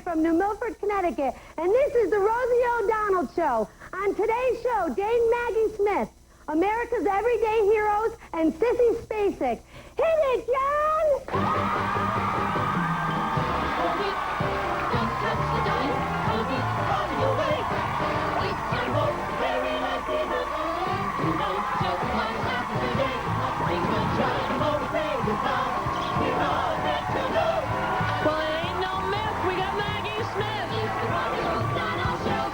from New Milford, Connecticut, and this is the Rosie O'Donnell Show. On today's show, Dame Maggie Smith, America's Everyday Heroes, and Sissy Spacek. Hit it, John! Well, it ain't no myth. We got Maggie Smith. It's the Rosie O'Donnell Show.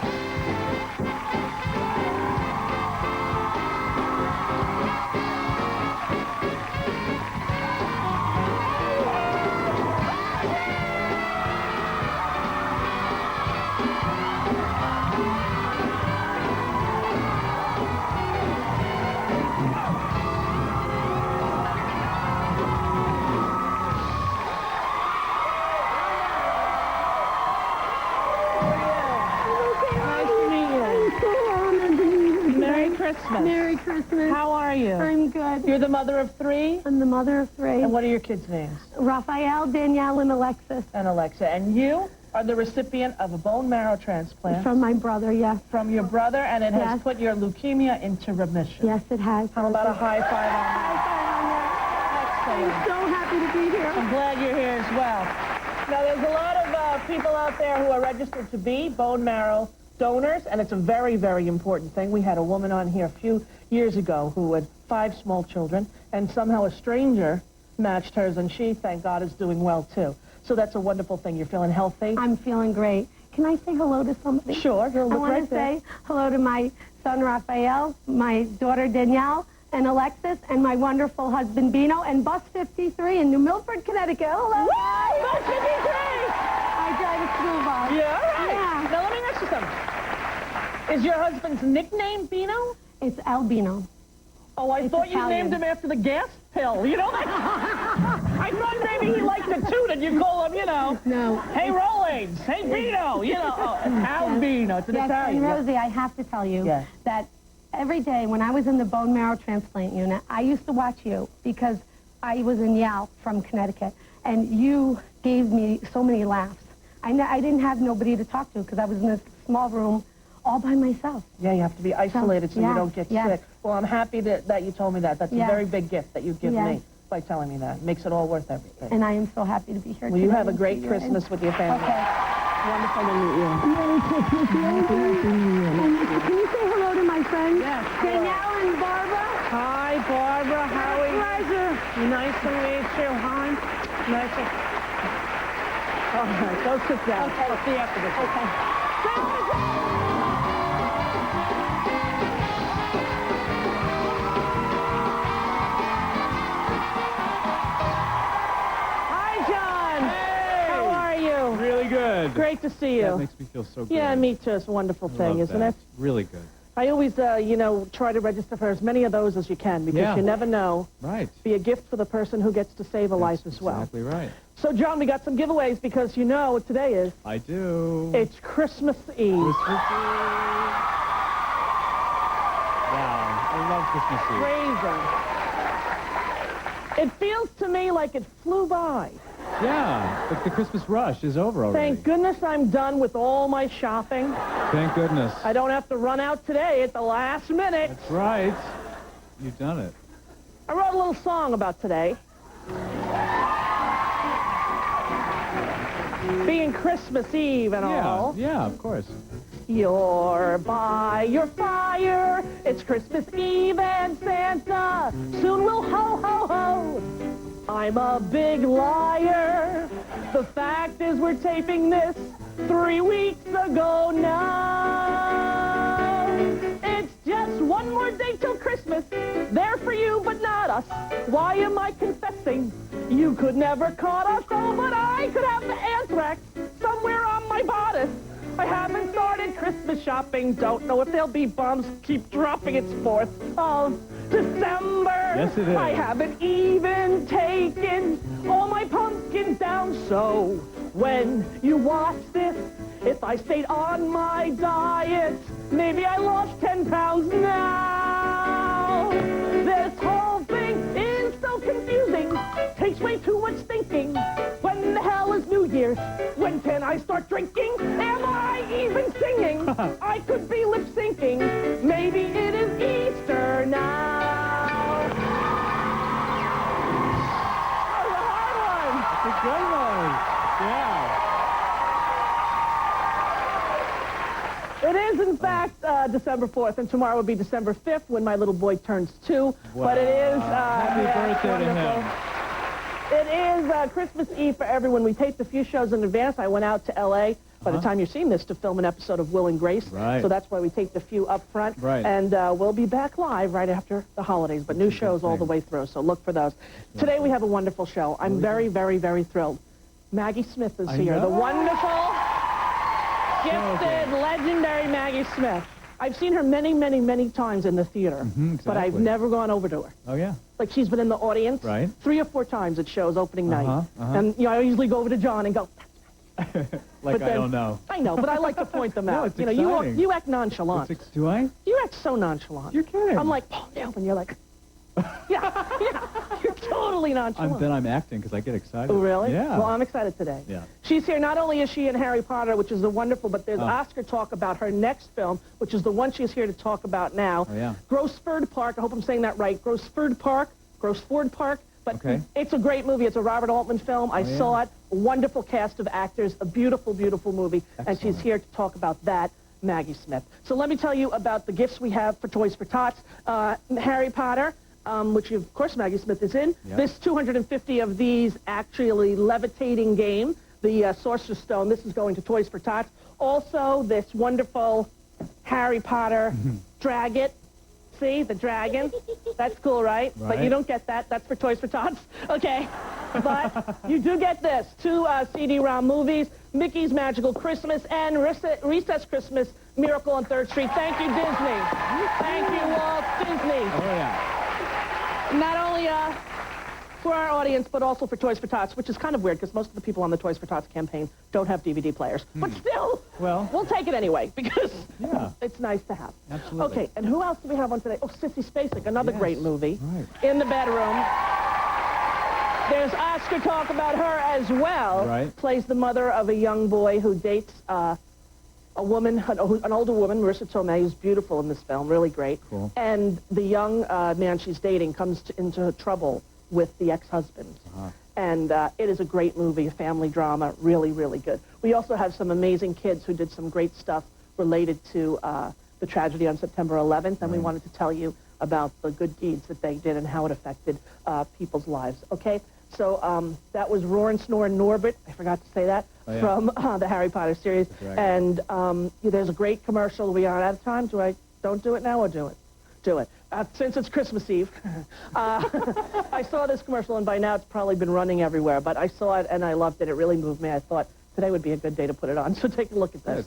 Christmas. Merry Christmas. How are you? I'm good. You're the mother of three? I'm the mother of three. And what are your kids' names? Raphael, Danielle, and Alexis. And Alexa. And you are the recipient of a bone marrow transplant. From my brother, yes. From your brother, and it has Yes. put your leukemia into remission. Yes, it has. How about a high five on that? I'm Excellent. so happy to be here. I'm glad you're here as well. Now, there's a lot of people out there who are registered to be bone marrow donors, and it's a very, very important thing. We had a woman on here a few years ago who had 5 small children, and somehow a stranger matched hers, and she, thank God, is doing well, too. So that's a wonderful thing. You're feeling healthy? I'm feeling great. Can I say hello to somebody? Sure. You'll I look want right to there. say hello to my son, Raphael, my daughter, Danielle, and Alexis, and my wonderful husband, Bino, and Bus 53 in New Milford, Connecticut. Hello. Woo! Bus 53! I drive a school bus. Yeah, all right. Yeah. Now, let me ask you something. Is your husband's nickname Bino? It's Albino. Oh, I It's thought you Italian. named him after the gas pill. You know, I thought maybe he liked the toot and you call him, you know. No. Hey, Rollins. Hey, Bino. You know, Albino. It's an Yes, Italian. and Rosie, I have to tell you Yes. that every day when I was in the bone marrow transplant unit, I used to watch you because I was in Yale from Connecticut, and you gave me so many laughs. I didn't have nobody to talk to because I was in this small room all by myself. Yeah, you have to be isolated so yeah, you don't get yeah. sick. Well, I'm happy that you told me that. That's Yeah. a very big gift that you give Yeah. me by telling me that. It makes it all worth everything. And I am so happy to be here Well, today. you have a and great see you. Christmas with your family. Okay. Wonderful to meet you. Merry Christmas, and can you say hello to my friends? Yes. Danielle and Barbara? Hi, Barbara. How are you? Pleasure. Nice to meet you. Hi. Nice to... All right, go sit down. Okay. I'll see you after this. Okay. Hi, John. Hey! How are you? Really good. Great to see you. That makes me feel so good. Yeah, me too. It's a wonderful I thing, love isn't that. it? Really good. I always, try to register for as many of those as you can because Yeah. you never know. Right. Be a gift for the person who gets to save a life That's as well. Exactly right. So, John, we got some giveaways because you know what today is. I do. It's Christmas Eve. Christmas Eve. Wow. I love Christmas Eve. Crazy. It feels to me like it flew by. Yeah. But the Christmas rush is over already. Thank goodness I'm done with all my shopping. Thank goodness. I don't have to run out today at the last minute. That's right. You've done it. I wrote a little song about today. Being Christmas Eve and all. Yeah, of course. You're by your fire. It's Christmas Eve and Santa soon will ho-ho-ho. I'm a big liar. The fact is we're taping this 3 weeks ago now. It's just one more day till Christmas. There for you, but not us. Why am I confessing? You could never caught us. Oh, but I could have the anthrax somewhere on my bodice. I haven't started Christmas shopping. Don't know if there'll be bombs. Keep dropping. It's 4th of December. Yes, it is. I haven't even taken all my pumpkins down. So when you watch this, if I stayed on my diet, maybe I lost 10 pounds now. This whole thing is so confusing. Takes way too much thinking. When the hell is New Year? here? When can I start drinking? Am I even singing? I could be lip syncing. Maybe it is Easter now. That was a hard one. It's a good one. Yeah. It is, in fact, December 4th, and tomorrow will be December 5th when my little boy turns 2. Wow. But it is... Happy birthday to him. It is Christmas Eve for everyone. We taped a few shows in advance. I went out to L.A. by the time you're seeing this to film an episode of Will and Grace. Right. So that's why we taped a few up front. Right. And we'll be back live right after the holidays, but new shows all the way through, so look for those. Today we have a wonderful show. I'm very, very, very thrilled. Maggie Smith is here, the wonderful, gifted, legendary Maggie Smith. I've seen her many, many, many times in the theater, but I've never gone over to her. Oh, yeah. Like, she's been in the audience 3 or 4 times at shows opening night. And, you know, I usually go over to John and go, like, I don't know. I know, but I like to point them out. It's you know, exciting. you act nonchalant. Do I? You act so nonchalant. You're kidding. I'm like, oh, no, and you're like, yeah, you're totally nonchalant. Then I'm acting because I get excited. Oh, really? Yeah. Well, I'm excited today. Yeah. She's here. Not only is she in Harry Potter, which is wonderful, but there's Oscar talk about her next film, which is the one she's here to talk about now. Oh, yeah. Grossford Park. I hope I'm saying that right. Grossford Park. But it's a great movie. It's a Robert Altman film. I saw it. A wonderful cast of actors. A beautiful, beautiful movie. Excellent. And she's here to talk about that, Maggie Smith. So let me tell you about the gifts we have for Toys for Tots. Harry Potter. Which, of course, Maggie Smith is in. Yep. This 250 of these actually levitating game, the Sorcerer's Stone. This is going to Toys for Tots. Also, this wonderful Harry Potter Dragon. See, the dragon? That's cool, right? But you don't get that. That's for Toys for Tots. Okay. But you do get this. 2 CD-ROM movies, Mickey's Magical Christmas and Recess Christmas, Miracle on 3rd Street. Thank you, Disney. Thank you, Walt Disney. Oh, yeah. Not only for our audience, but also for Toys for Tots, which is kind of weird because most of the people on the Toys for Tots campaign don't have DVD players. But still, we'll take it anyway because it's nice to have. Absolutely. Okay, and who else do we have on today? Oh, Sissy Spacek, another great movie. In the Bedroom. There's Oscar talk about her as well. Plays the mother of a young boy who dates a woman, an older woman, Marissa Tomei, who's beautiful in this film, really great. Cool. And the young man she's dating comes into trouble with the ex-husband. And it is a great movie, a family drama, really, really good. We also have some amazing kids who did some great stuff related to the tragedy on September 11th, and we wanted to tell you about the good deeds that they did and how it affected people's lives, okay? So that was Roar and Snore and Norbert, I forgot to say that, from the Harry Potter series. And there's a great commercial. Are we out of time? Don't do it now or do it? Do it. Since it's Christmas Eve, I saw this commercial, and by now it's probably been running everywhere, but I saw it and I loved it. It really moved me. I thought today would be a good day to put it on, so take a look at this.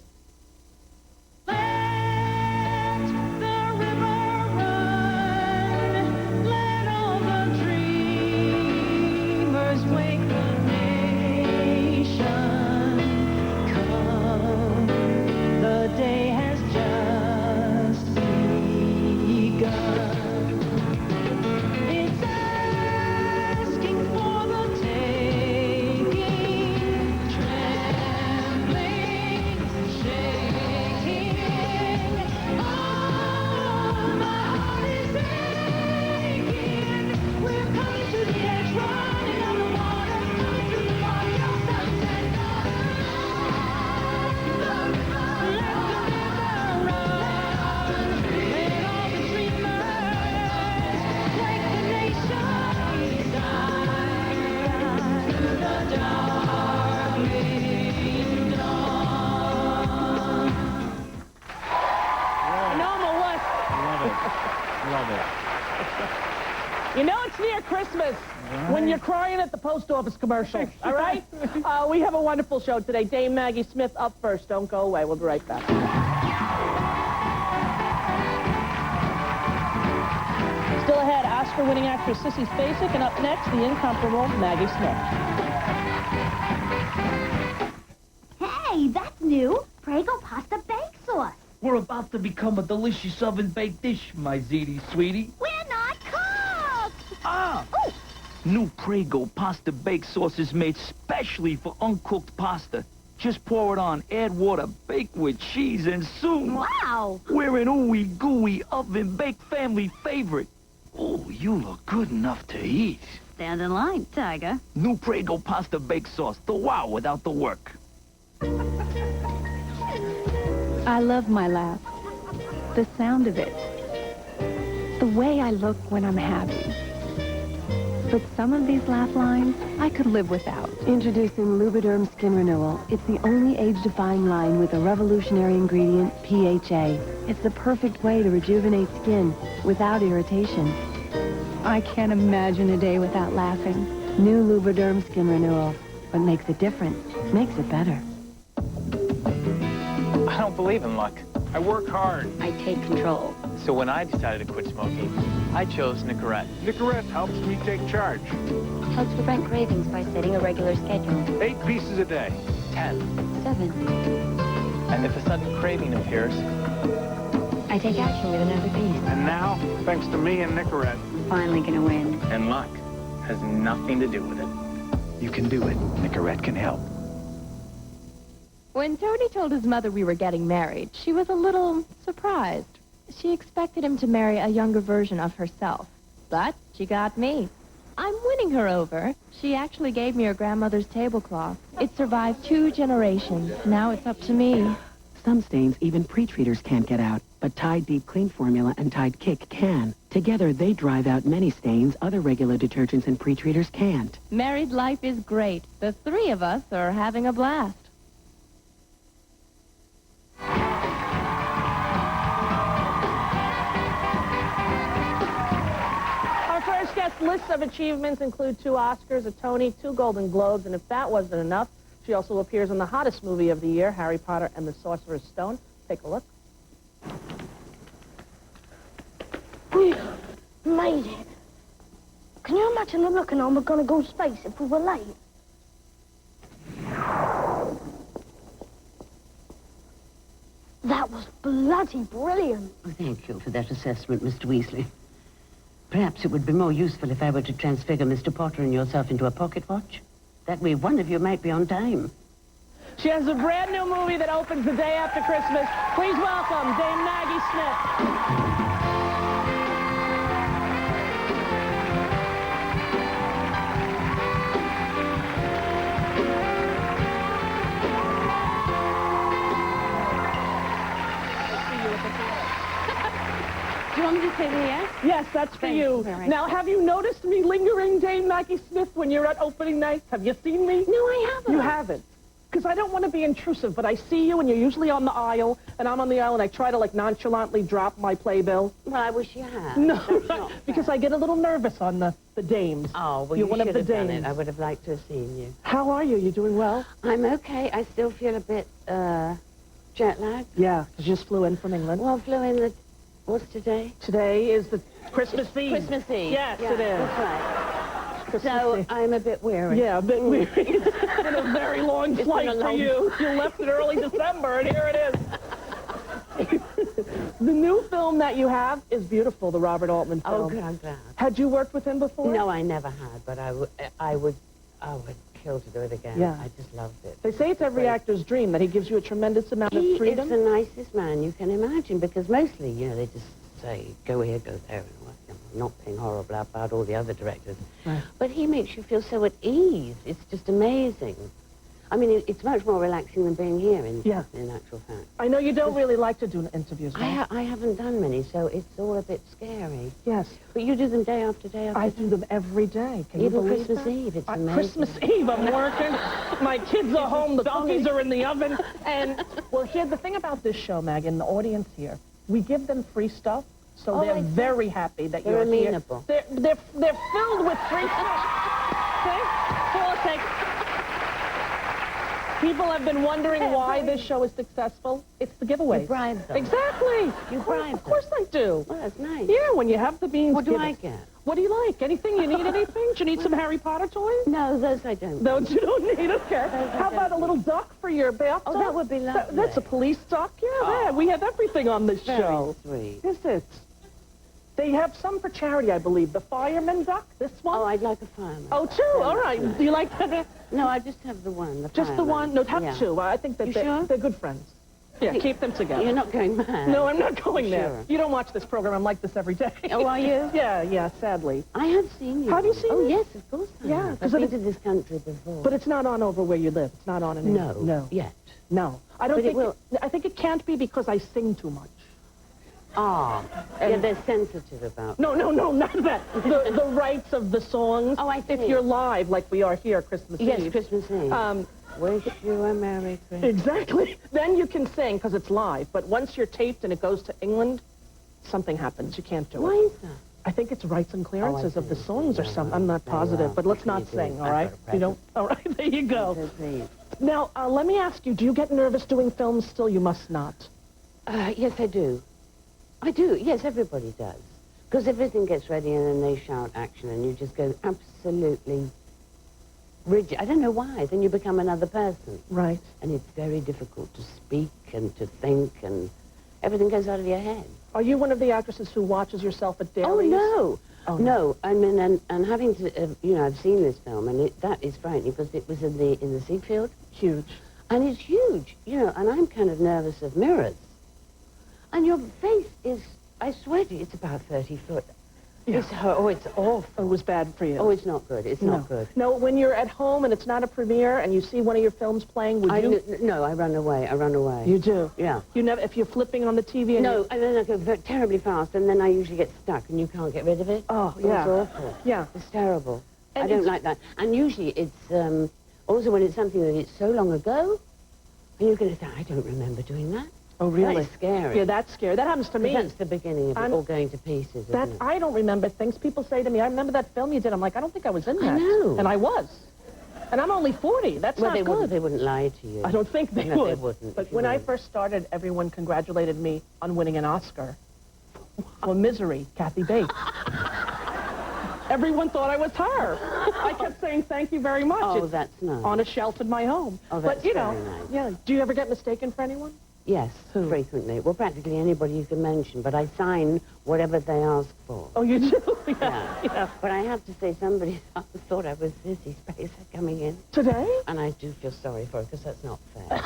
You know it's near Christmas when you're crying at the post office commercial, all right? We have a wonderful show today. Dame Maggie Smith up first. Don't go away. We'll be right back. Still ahead, Oscar-winning actress Sissy Spacek, and up next, the incomparable Maggie Smith. Hey, that's new. Prego pasta bake sauce. We're about to become a delicious oven-baked dish, my ziti sweetie. We're not cooks! Ah! Oh, New Prego pasta bake sauce is made specially for uncooked pasta. Just pour it on, add water, bake with cheese, and soon... Wow! We're an ooey gooey oven-baked family favorite. Oh, you look good enough to eat. Stand in line, Tiger. New Prego pasta bake sauce. The wow without the work. I love my laugh. The sound of it. The way I look when I'm happy. But some of these laugh lines, I could live without. Introducing Lubriderm Skin Renewal. It's the only age-defying line with a revolutionary ingredient, PHA. It's the perfect way to rejuvenate skin without irritation. I can't imagine a day without laughing. New Lubriderm Skin Renewal. What makes it different makes it better. I don't believe in luck. I work hard. I take control. So when I decided to quit smoking, I chose Nicorette. Nicorette helps me take charge. Helps prevent cravings by setting a regular schedule. 8 pieces a day. 10. 7. And if a sudden craving appears, I take action with another piece. And now, thanks to me and Nicorette, Finally gonna win. and luck has nothing to do with it. You can do it. Nicorette can help. When Tony told his mother we were getting married, she was a little surprised. She expected him to marry a younger version of herself. But she got me. I'm winning her over. She actually gave me her grandmother's tablecloth. It survived 2 generations. Now it's up to me. Some stains even pre-treaters can't get out, but Tide Deep Clean Formula and Tide Kick can. Together, they drive out many stains other regular detergents and pre-treaters can't. Married life is great. The 3 of us are having a blast. Our first guest's list of achievements include 2 Oscars, a Tony, 2 Golden Globes, and if that wasn't enough, she also appears in the hottest movie of the year, Harry Potter and the Sorcerer's Stone. Take a look. We made it. Can you imagine the look and we're going to go to space if we were late? That was bloody brilliant. Thank you for that assessment, Mr. Weasley. Perhaps it would be more useful if I were to transfigure Mr. Potter and yourself into a pocket watch. That way one of you might be on time. She has a brand new movie that opens the day after Christmas. Please welcome Dame Maggie Smith. Do you want me to sit here? Yes, that's for Thanks you. very much. Now, have you noticed me lingering, Dame Maggie Smith, when you're at opening night? Have you seen me? No, I haven't. You haven't. Because I don't want to be intrusive, but I see you, and you're usually on the aisle, and I'm on the aisle, and I try to, like, nonchalantly drop my playbill. Well, I wish you had. No, That's not because fair. I get a little nervous on the dames. Oh, well, You're you one of should the have done dames. it. I would have liked to have seen you. How are you? You doing well? I'm okay. I still feel a bit, jet lagged. Yeah, because you just flew in from England. Well, flew in the... What's today? Today is the Christmas Eve. Christmas Eve. Yes, yeah, it is. That's right. Christmas So Eve. I'm a bit weary. Yeah, a bit weird. It's been a very long It's flight been a for long- you. You left in early December, and here it is. The new film that you have is beautiful, the Robert Altman film. Oh, good. I'm glad. Had you worked with him before? No, I never had, but I would kill to do it again. Yeah. I just loved it. They say it's every actor's dream, that he gives you a tremendous amount He of freedom. is the nicest man you can imagine, because mostly, you know, they just say, go here, go there, and what, you know, not being horrible about all the other directors. Right. But he makes you feel so at ease. It's just amazing. I mean, it's much more relaxing than being here, in actual fact. I know you don't really like to do interviews, right? I haven't done many, so it's all a bit scary. Yes. But you do them day after day after I day. do them every day. Can you Even believe Christmas that? Eve, it's amazing. Christmas Eve, I'm working. My kids are home. The cookies are in the oven. And, well, here's the thing about this show, Maggie, and the audience here. We give them free stuff, so Oh, they're I see. very happy that They're you're amenable. here. They're filled with free stuff. Okay? Spacek. People have been wondering why this show is successful. It's the giveaways. You bribe them. Exactly. You Of bribe course I do. Well, that's nice. Yeah, when you have the beans. What do give I it. get? What do you like? Anything? You need anything? Do you need some Harry Potter toys? No, those I don't. Those you don't need, okay. How about a little duck for your bathtub? Oh, that would be lovely. That's a police duck? Yeah, there. We have everything on this Very show. sweet. Is it? They have some for charity, I believe. The fireman duck, this one? Oh, I'd like a fireman. Oh, two? All right. Do you like that? No, I just have the one, the Just the one? No, have two. I think that they're good friends. Yeah, keep them together. You're not going mad? No, I'm not going there. Sure. You don't watch this program. I'm like this every day. Oh, are you? Yeah, sadly. I have seen you. Have you seen Oh, me? yes, of course I Yeah, have. 'cause I've been to this country before. But it's not on over where you live. It's not on in No, No. yet. No. I don't But it think will. I think it can't be because I sing too much. Ah, yeah, they're sensitive about No, not that. The rights of the songs. Oh, I see. If you're live, like we are here, Christmas Eve. Yes, Christmas Eve. Wish you a Merry Christmas. Exactly. Then you can sing because it's live. But once you're taped and it goes to England, something happens. You can't do it. Why is that? I think it's rights and clearances of the see. songs or Yeah, something. I'm not very positive. well. But let's You not do. sing, all I've right? got a You don't? All right, there you go. So please. Now, let me ask you, do you get nervous doing films still? You must not. Yes, I do. I do. Yes, everybody does. Because everything gets ready and then they shout action and you just go absolutely rigid. I don't know why. Then you become another person. Right. And it's very difficult to speak and to think and everything goes out of your head. Are you one of the actresses who watches yourself at dailies? Oh, no. Oh, no. I mean, and having to, I've seen this film and that is frightening because it was in the Seafield. Huge. And it's huge, and I'm kind of nervous of mirrors. And your face is, I swear to you, it's about 30 foot. Yeah. It's awful. It was bad for you. Oh, it's not good. It's not good. No, when you're at home and it's not a premiere and you see one of your films playing, would you? No, I run away. You do? Yeah. You never, if you're flipping on the TV and No, and then I go terribly fast, and then I usually get stuck, and you can't get rid of it. Oh, yeah. It's awful. Yeah. It's terrible. And I don't like that. And usually it's, also when it's something that it's so long ago, and you're going to think, I don't remember doing that. Oh, really? That is scary. Yeah, that's scary. That happens to me. That's the beginning of it all going to pieces, isn't it? I don't remember things. People say to me, I remember that film you did. I'm like, I don't think I was in that. I know. And I was. And I'm only 40. That's not good. They wouldn't lie to you. I don't think they No, would. they wouldn't. But when I first started, everyone congratulated me on winning an Oscar for Misery, Kathy Bates. Everyone thought I was her. I kept saying, thank you very much. Oh, It's that's nice. on a shelf in my home. Oh, that's but, you very know, nice. yeah. Do you ever get mistaken for anyone? Yes, Who? frequently. Well, practically anybody you can mention, but I sign whatever they ask for. Oh, you do? Yeah. But I have to say, somebody thought I was Sissy Spacek coming in. Today? And I do feel sorry for her, because that's not fair.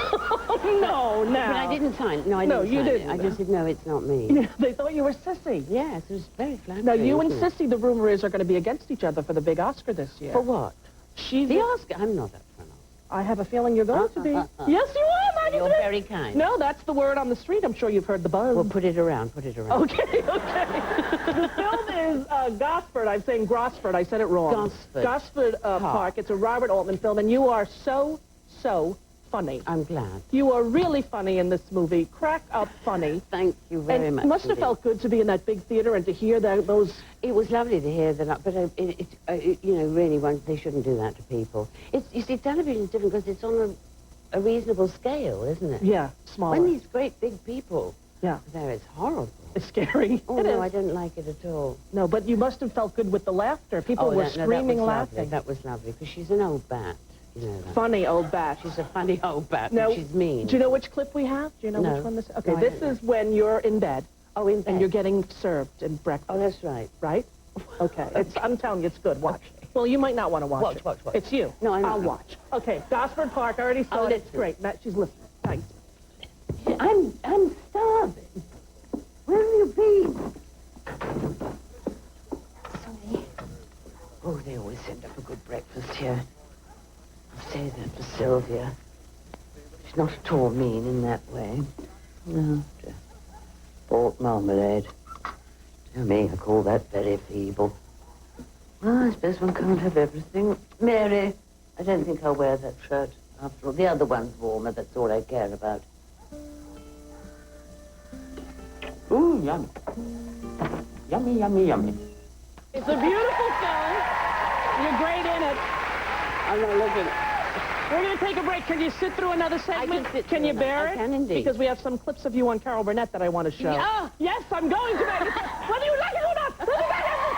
No, no. But I didn't sign. No, I didn't No, you sign didn't. it. I just said, no, it's not me. They thought you were Sissy. Yes, it was very flattering. Now, you and wasn't it? Sissy, the rumor is, are going to be against each other for the big Oscar this year. For what? She's The Oscar? I'm not up for an Oscar. I have a feeling you're going to be. Yes, you are, Maggie. You're very kind. No, that's the word on the street. I'm sure you've heard the buzz. Well, put it around. Okay. The film is Gosford. I'm saying Grosford. I said it wrong. Gosford Park. It's a Robert Altman film, and you are so funny. I'm glad. You are really funny in this movie. Crack up funny. Thank you very much. It must have felt good to be in that big theater and to hear those... It was lovely to hear that, but really, they shouldn't do that to people. You see, television is different because it's on a reasonable scale, isn't it? Yeah, smaller. When these great big people are there, it's horrible. It's scary. Oh, no, I don't like it at all. No, but you must have felt good with the laughter. People were screaming, laughing. That was lovely, because she's an old bat. You know that. Funny old bat. She's a funny old bat, now, but she's mean. Do you know which clip we have? Do you know which one this is? Okay, No, this is when you're in bed. Oh, in bed. And you're getting served in breakfast. Oh, that's right. Right? Okay. I'm telling you, it's good. Watch. Well, you might not want to watch it. Watch. It's you. No, I'll watch. Okay, Gosford Park. I already saw it. It's listen. great. Matt, she's listening. Thanks. I'm starving. Where have you been? Sorry. Oh, they always send up a good breakfast here. I'll say that for Sylvia. She's not at all mean in that way. No, just bought marmalade. To me, I call that very feeble. Well, I suppose one can't have everything. Mary, I don't think I'll wear that shirt. After all, the other one's warmer. That's all I care about. Ooh, yummy. Yummy, yummy, yummy. It's a beautiful film. You're great in it. I'm not looking. We're going to take a break. Can you sit through another segment? Can you through bear I it? can indeed. Because we have some clips of you on Carol Burnett that I want to show. Yeah. Yes, I'm going to make it. Whether you like it or not. We'll be back after the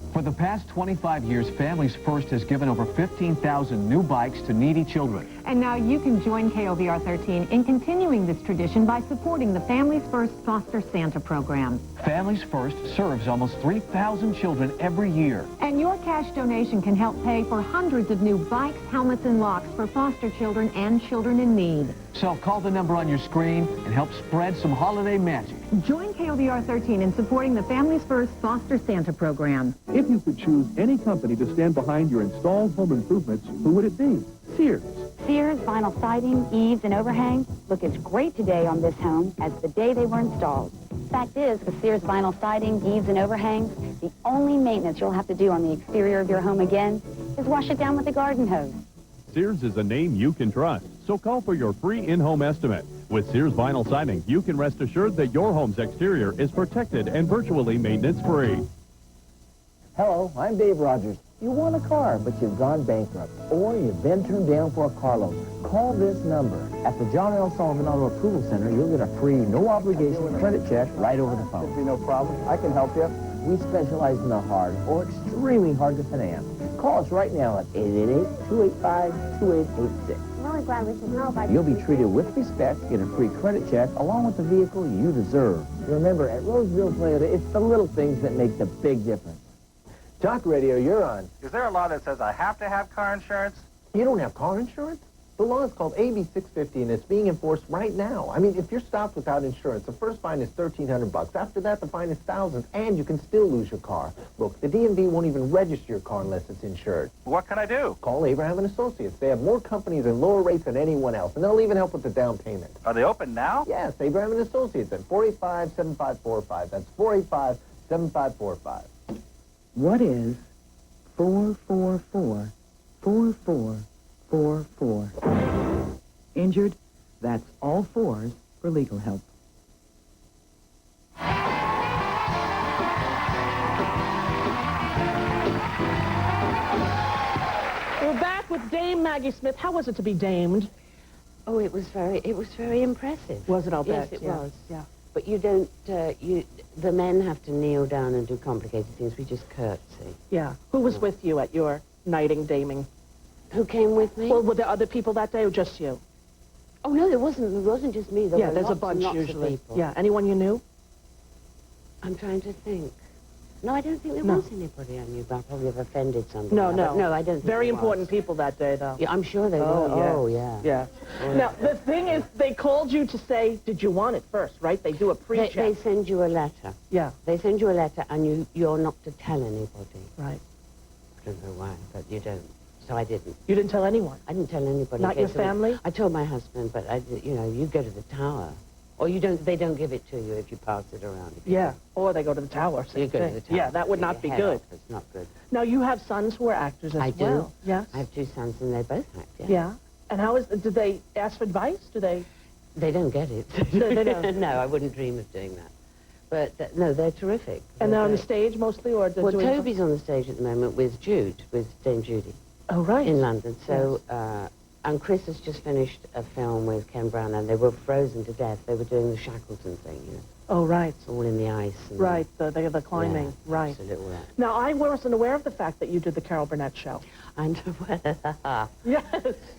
break. For the past 25 years, Families First has given over 15,000 new bikes to needy children. And now you can join KOVR 13 in continuing this tradition by supporting the Families First Foster Santa program. Families First serves almost 3,000 children every year. And your cash donation can help pay for hundreds of new bikes, helmets, and locks for foster children and children in need. So call the number on your screen and help spread some holiday magic. Join KOVR 13 in supporting the Families First Foster Santa program. If you could choose any company to stand behind your installed home improvements, who would it be? Sears. Sears vinyl siding, eaves, and overhangs look as great today on this home as the day they were installed. Fact is, with Sears vinyl siding, eaves, and overhangs, the only maintenance you'll have to do on the exterior of your home again is wash it down with a garden hose. Sears is a name you can trust, so call for your free in-home estimate. With Sears Vinyl Siding, you can rest assured that your home's exterior is protected and virtually maintenance-free. Hello, I'm Dave Rogers. You want a car, but you've gone bankrupt, or you've been turned down for a car loan. Call this number. At the John L. Sullivan Auto Approval Center, you'll get a free, no-obligation credit check right over the phone. No problem. I can help you. We specialize in the hard or extremely hard to finance. Call us right now at 888-285-2886. I'm really glad we can help. You'll be treated with respect, get a free credit check, along with the vehicle you deserve. Remember, at Roseville Toyota, it's the little things that make the big difference. Talk radio, you're on. Is there a law that says I have to have car insurance? You don't have car insurance? The law is called AB 650, and it's being enforced right now. I mean, if you're stopped without insurance, the first fine is $1,300. After that, the fine is thousands, and you can still lose your car. Look, the DMV won't even register your car unless it's insured. What can I do? Call Abraham and Associates. They have more companies and lower rates than anyone else, and they'll even help with the down payment. Are they open now? Yes, Abraham and Associates at 485-7545. That's 485-7545. What is 444-4444? Injured? That's all fours for legal help. We're back with Dame Maggie Smith. How was it to be damed? Oh, it was very impressive. Was it? I'll yes, bet. It was. Yeah. But you don't. The men have to kneel down and do complicated things. We just curtsy. Yeah. Who was with you at your knighting, daming? Who came with me? Well, were there other people that day or just you? Oh no, there wasn't. It wasn't just me. There were there's a lots bunch and lots usually. of people. Yeah. Anyone you knew? I'm trying to think. No, I don't think there was anybody I knew, but I probably have offended somebody. No. No, I don't think Very there important was. people that day, though. Yeah, I'm sure they were. Oh, yeah. Yeah. Now, the thing is, they called you to say, did you want it first, right? They do a pre-check. They send you a letter. Yeah. They send you a letter, and you're not to tell anybody. Right. I don't know why, but you don't. So I didn't. You didn't tell anyone? I didn't tell anybody. Not your family? I told my husband, but you go to the tower. Or you don't. They don't give it to you if you pass it around. Yeah, or they go to the tower. You go to the tower. Yeah, that would not be good. It's not good. Now, you have sons who are actors as I well. do. Yes. I have two sons, and they both act. Yeah. Yeah. And did they ask for advice? Do they? They don't get it. No, they don't. No, I wouldn't dream of doing that. But no, they're terrific. And they're on the stage mostly, or well, Toby's on the stage at the moment with Dame Judy. Oh, right. In London. So, and Chris has just finished a film with Ken Brown, and they were frozen to death. They were doing the Shackleton thing, you know. Oh, right. It's all in the ice. And right, the climbing, yeah, right. Absolutely. Now, I wasn't aware of the fact that you did the Carol Burnett show. And yes.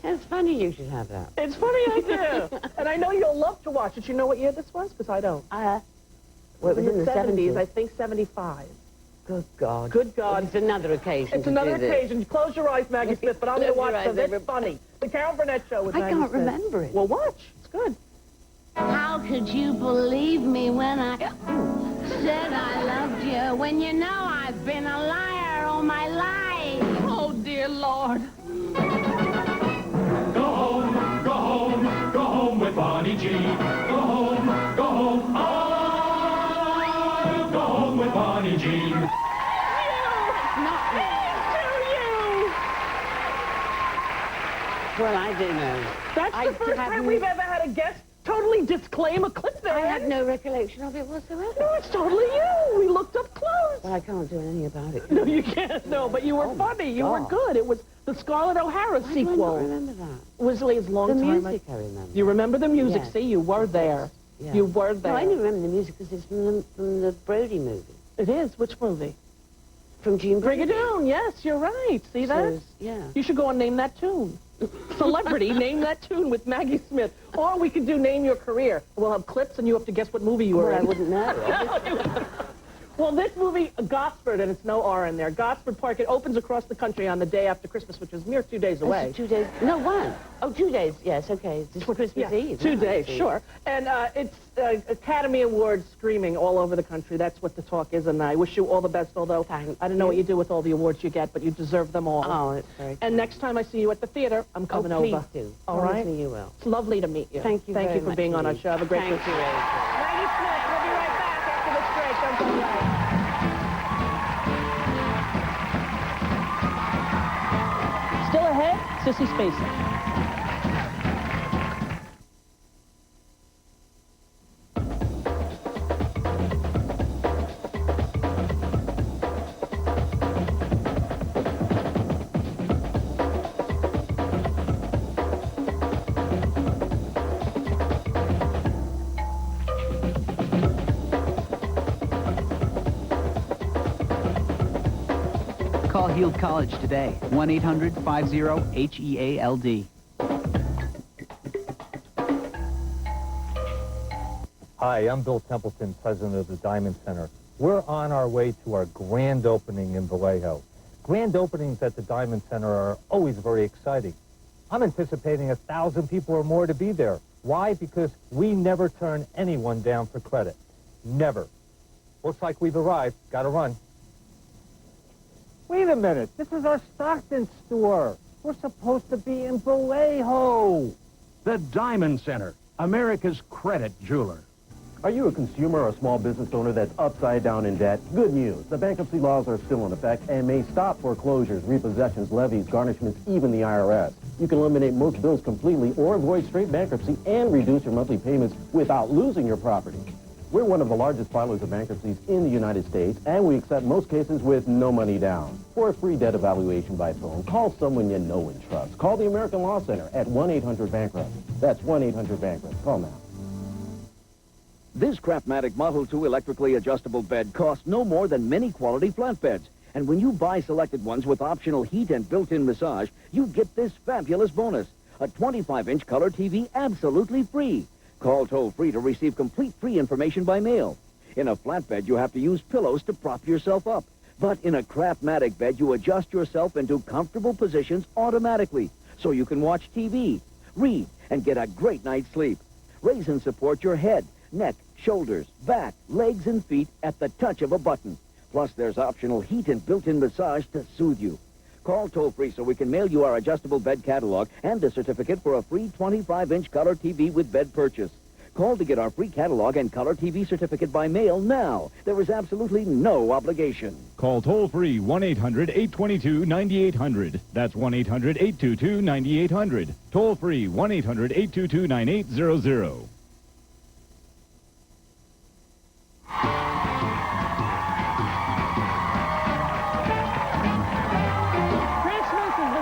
It's funny you should have that. It's funny I do. And I know you'll love to watch it. You know what year this was? Because I don't. Well, it was in the 70s, I think 75. Good God. Good God. It's another occasion. It's another occasion. Close your eyes, Maggie Smith, but I'm going to watch them. It's funny. The Carol Burnett show with Maggie Smith. I can't remember it. Well, watch. It's good. How could you believe me when I said I loved you, when you know I've been a liar all my life? Oh, dear Lord. Go home, go home, go home with Bonnie G. Go home, go home. I'll go home with Bonnie G. Well, I do know. That's the first time we've ever had a guest totally disclaim a clip there. I have no recollection of it whatsoever. No, it's totally you. We looked up close. Well, I can't do anything about it. No, you can't. No, but you were funny. You were good. It was the Scarlett O'Hara sequel. I don't remember that. It was a long the time. The music I remember. You remember the music? Yes. See, you were there. Yeah. You were there. No, I only remember the music because it's from the Brody movie. It is? Which movie? From Jean Brigadoon, yes, you're right. See that? Yeah. You should go and name that tune. Celebrity, name that tune with Maggie Smith. Or we could do Name Your Career. We'll have clips and you have to guess what movie you were in. I wouldn't know. Well, this movie, Gosford, and it's no R in there. Gosford Park, it opens across the country on the day after Christmas, which is mere 2 days away. That's 2 days. No, 1. Oh, 2 days. Yes, okay. It's Christmas Eve. 2 days, Eve. sure. And it's Academy Awards screaming all over the country. That's what the talk is, and I wish you all the best, although I don't know what you do with all the awards you get, but you deserve them all. Oh, it's very And next time I see you at the theater, I'm coming over. Please do. All right? You will. It's lovely to meet you. Thank you Thank you for being on our show. Have a great Thank Christmas. you, Maggie Smith, we'll be right back after this break. Don't go away. Still ahead, Sissy Spacek. Call Heald College today. 1-800-50-HEALD. Hi, I'm Bill Templeton, president of the Diamond Center. We're on our way to our grand opening in Vallejo. Grand openings at the Diamond Center are always very exciting. I'm anticipating 1,000 people or more to be there. Why? Because we never turn anyone down for credit. Never. Looks like we've arrived. Gotta run. Wait a minute. This is our Stockton store. We're supposed to be in Vallejo. The Diamond Center, America's credit jeweler. Are you a consumer or a small business owner that's upside down in debt? Good news. The bankruptcy laws are still in effect and may stop foreclosures, repossessions, levies, garnishments, even the IRS. You can eliminate most bills completely or avoid straight bankruptcy and reduce your monthly payments without losing your property. We're one of the largest filers of bankruptcies in the United States, and we accept most cases with no money down. For a free debt evaluation by phone, call someone you know and trust. Call the American Law Center at 1-800-BANKRUPT. That's 1-800-BANKRUPT. Call now. This Craftmatic Model 2 electrically adjustable bed costs no more than many quality flatbeds. And when you buy selected ones with optional heat and built-in massage, you get this fabulous bonus. A 25-inch color TV absolutely free. Call toll-free to receive complete free information by mail. In a flatbed, you have to use pillows to prop yourself up. But in a Craftmatic bed, you adjust yourself into comfortable positions automatically, so you can watch TV, read, and get a great night's sleep. Raise and support your head, neck, shoulders, back, legs, and feet at the touch of a button. Plus, there's optional heat and built-in massage to soothe you. Call toll-free so we can mail you our adjustable bed catalog and a certificate for a free 25-inch color TV with bed purchase. Call to get our free catalog and color TV certificate by mail now. There is absolutely no obligation. Call toll-free 1-800-822-9800. That's 1-800-822-9800. Toll-free 1-800-822-9800.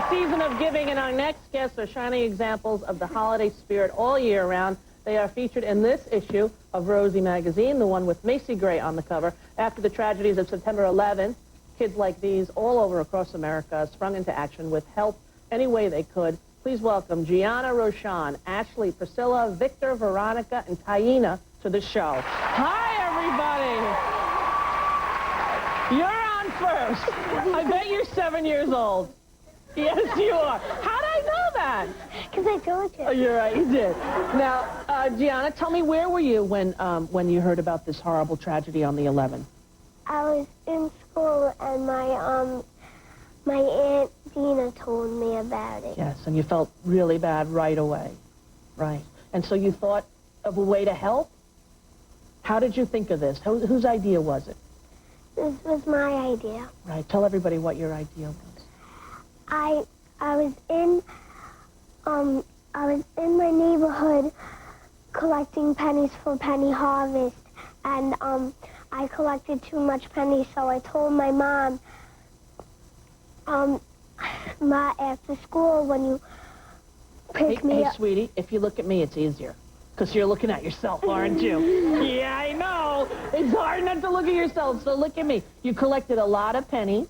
Season of giving, and our next guests are shining examples of the holiday spirit all year round. They are featured in this issue of Rosie magazine, the one with Macy Gray on the cover. After the tragedies of September 11th, kids like these all over across America sprung into action with help any way they could. Please welcome Gianna, Roshan, Ashley, Priscilla, Victor, Veronica, and Taina to the show. Hi, everybody. You're on first. I bet you're 7 years old. Yes, you are. How did I know that? Because I told you. Oh, you're right, you did. Now, Gianna, tell me, where were you when you heard about this horrible tragedy on the 11th? I was in school, and my Aunt Dina told me about it. Yes, and you felt really bad right away. Right. And so you thought of a way to help? How did you think of this? Whose idea was it? This was my idea. Right. Tell everybody what your idea was. I was in my neighborhood collecting pennies for Penny Harvest, and I collected too much pennies, so I told my mom, after school, when you pick me up. Hey, sweetie, if you look at me, it's easier, because you're looking at yourself, aren't you? Yeah, I know. know. It's hard not to look at yourself. So look at me. You collected a lot of pennies,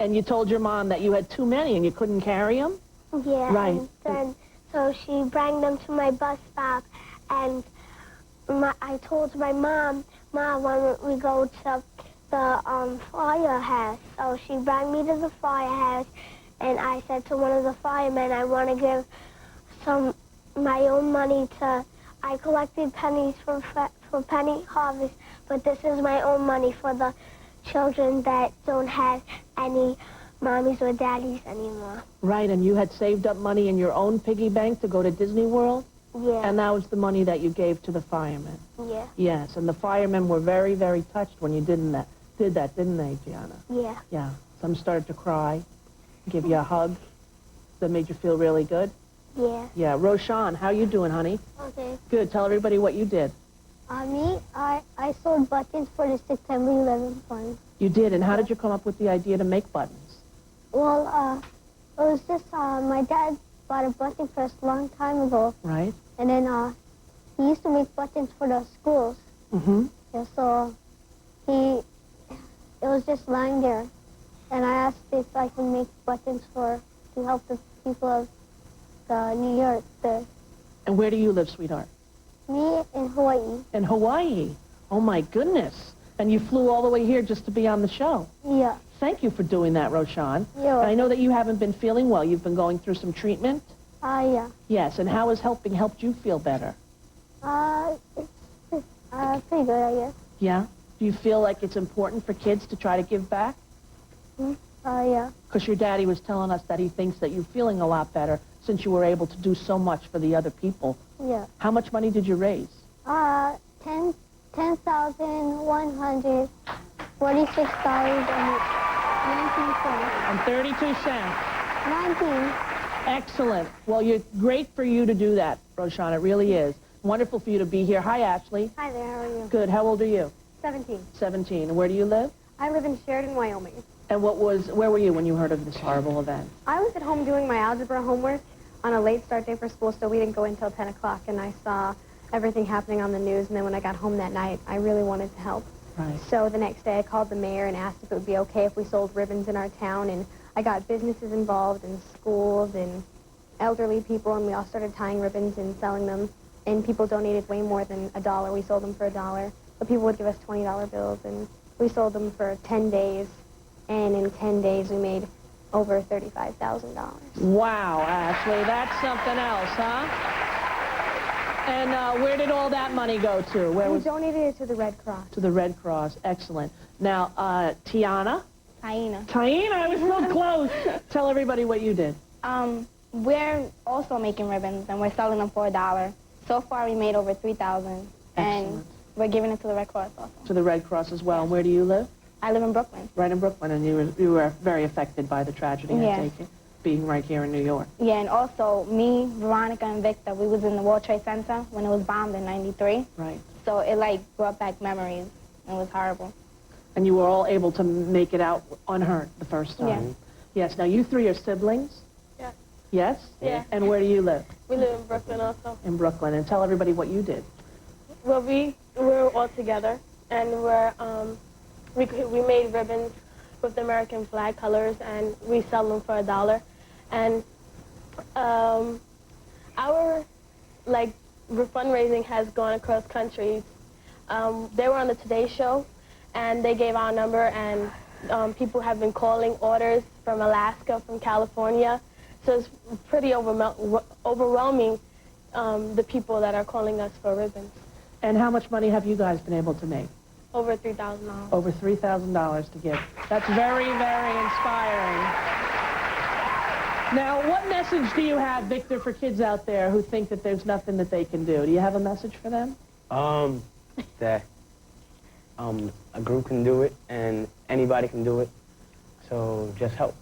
and you told your mom that you had too many and you couldn't carry them? Yeah. Right. And then, so she brought them to my bus stop, and I told my mom, Mom, why don't we go to the firehouse? So she brought me to the firehouse, and I said to one of the firemen, I want to give my own money to. I collected pennies for penny harvest, but this is my own money for the children that don't have any mommies or daddies anymore. Right, and you had saved up money in your own piggy bank to go to Disney World? Yeah. And that was the money that you gave to the firemen? Yeah. Yes, and the firemen were very, very touched when you did that, didn't they, Gianna? Yeah. Yeah. Some started to cry, give you a hug. That made you feel really good? Yeah. Yeah. Roshan, how you doing, honey? Okay. Good. Tell everybody what you did. I sold buttons for the September 11th fund. You did, and how did you come up with the idea to make buttons? Well, it was just, my dad bought a button for us a long time ago. Right. And then, he used to make buttons for the schools. Mm-hmm. Yeah, so it was just lying there. And I asked if I could make buttons to help the people of New York there. And where do you live, sweetheart? Me in Hawaii. In Hawaii. Oh, my goodness. And you flew all the way here just to be on the show. Yeah. Thank you for doing that, Roshan. Yeah. I know that you haven't been feeling well. You've been going through some treatment? Yeah. Yes, and how has helped you feel better? It's pretty good, I guess. Yeah? Do you feel like it's important for kids to try to give back? Yeah. Because your daddy was telling us that he thinks that you're feeling a lot better since you were able to do so much for the other people. Yeah. How much money did you raise? $10,146.19. And 32 cents. 19. Excellent. Well, you're great for you to do that, Roshan. It really is. Wonderful for you to be here. Hi, Ashley. Hi there, how are you? Good. How old are you? 17. 17. And where do you live? I live in Sheridan, Wyoming. And where were you when you heard of this horrible event? I was at home doing my algebra homework on a late start day for school, so we didn't go until 10 o'clock, and I saw everything happening on the news, and then when I got home that night, I really wanted to help. Right. So the next day I called the mayor and asked if it would be okay if we sold ribbons in our town, and I got businesses involved and schools and elderly people, and we all started tying ribbons and selling them, and people donated way more than $1. We sold them for $1, but people would give us $20 bills, and we sold them for 10 days, and in 10 days we made over $35,000. Wow, Ashley, that's something else, huh? And where did all that money go to? We donated it to the Red Cross. To the Red Cross. Excellent. Now, Tiana? Taina, I was so close. Tell everybody what you did. We're also making ribbons, and we're selling them for $1. So far, we made over $3,000, and we're giving it to the Red Cross also. To the Red Cross as well. And where do you live? I live in Brooklyn. Right in Brooklyn, and you were very affected by the tragedy, I take it, being right here in New York. Yeah, and also me, Veronica, and Victor, we was in the World Trade Center when it was bombed in '93. Right. So it, brought back memories. It was horrible. And you were all able to make it out unhurt the first time? Yeah. Yes. Now, you three are siblings? Yeah. Yes? Yeah. And where do you live? We live in Brooklyn also. In Brooklyn. And tell everybody what you did. Well, we're all together, and we made ribbons with the American flag colors, and we sell them for $1. And our fundraising has gone across countries. They were on the Today Show, and they gave our number, and people have been calling orders from Alaska, from California. So it's pretty overwhelming, the people that are calling us for ribbons. And how much money have you guys been able to make? Over $3,000. Over $3,000 to give. That's very, very inspiring. Now, what message do you have, Victor, for kids out there who think that there's nothing that they can do? Do you have a message for them? That a group can do it, and anybody can do it, so just help.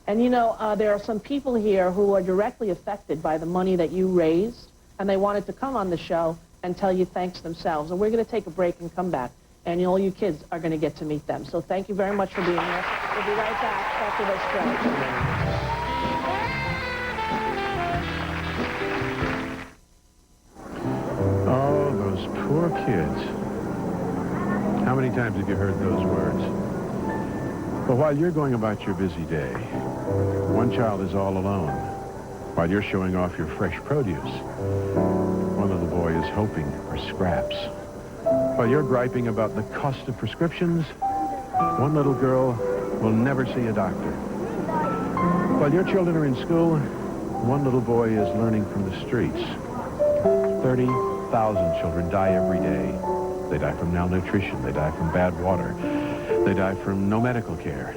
And there are some people here who are directly affected by the money that you raised, and they wanted to come on the show and tell you thanks themselves. And we're going to take a break and come back, and all you kids are going to get to meet them. So thank you very much for being here. We'll be right back after this break. Oh, those poor kids. How many times have you heard those words? But while you're going about your busy day, one child is all alone. While you're showing off your fresh produce, one little boy is hoping for scraps. While you're griping about the cost of prescriptions, one little girl will never see a doctor. While your children are in school, one little boy is learning from the streets. 30,000 children die every day. They die from malnutrition. They die from bad water. They die from no medical care.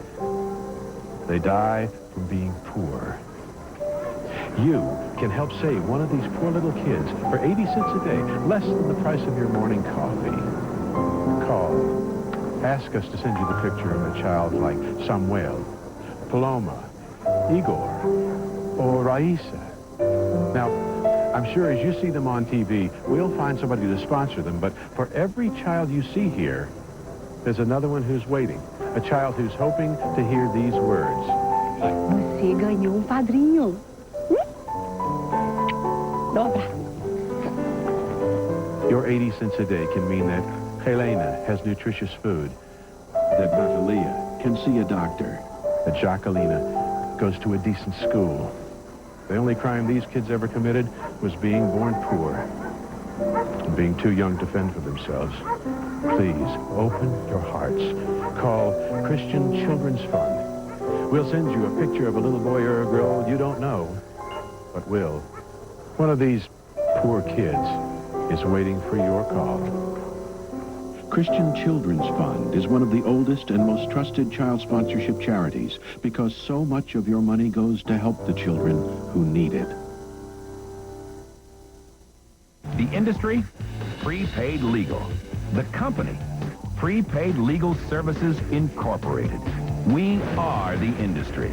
They die from being poor. You can help save one of these poor little kids for 80 cents a day, less than the price of your morning coffee. Call. Ask us to send you the picture of a child like Samuel, Paloma, Igor, or Raisa. Now, I'm sure as you see them on TV, we'll find somebody to sponsor them, but for every child you see here, there's another one who's waiting, a child who's hoping to hear these words. Você ganhou padrinho. Dobra. Your 80 cents a day can mean that Helena has nutritious food, that Natalia can see a doctor, that Jacquelina goes to a decent school. The only crime these kids ever committed was being born poor and being too young to fend for themselves. Please, open your hearts. Call Christian Children's Fund. We'll send you a picture of a little boy or a girl you don't know, but will. One of these poor kids is waiting for your call. Christian Children's Fund is one of the oldest and most trusted child sponsorship charities because so much of your money goes to help the children who need it. The industry, Prepaid Legal. The company, Prepaid Legal Services Incorporated. We are the industry.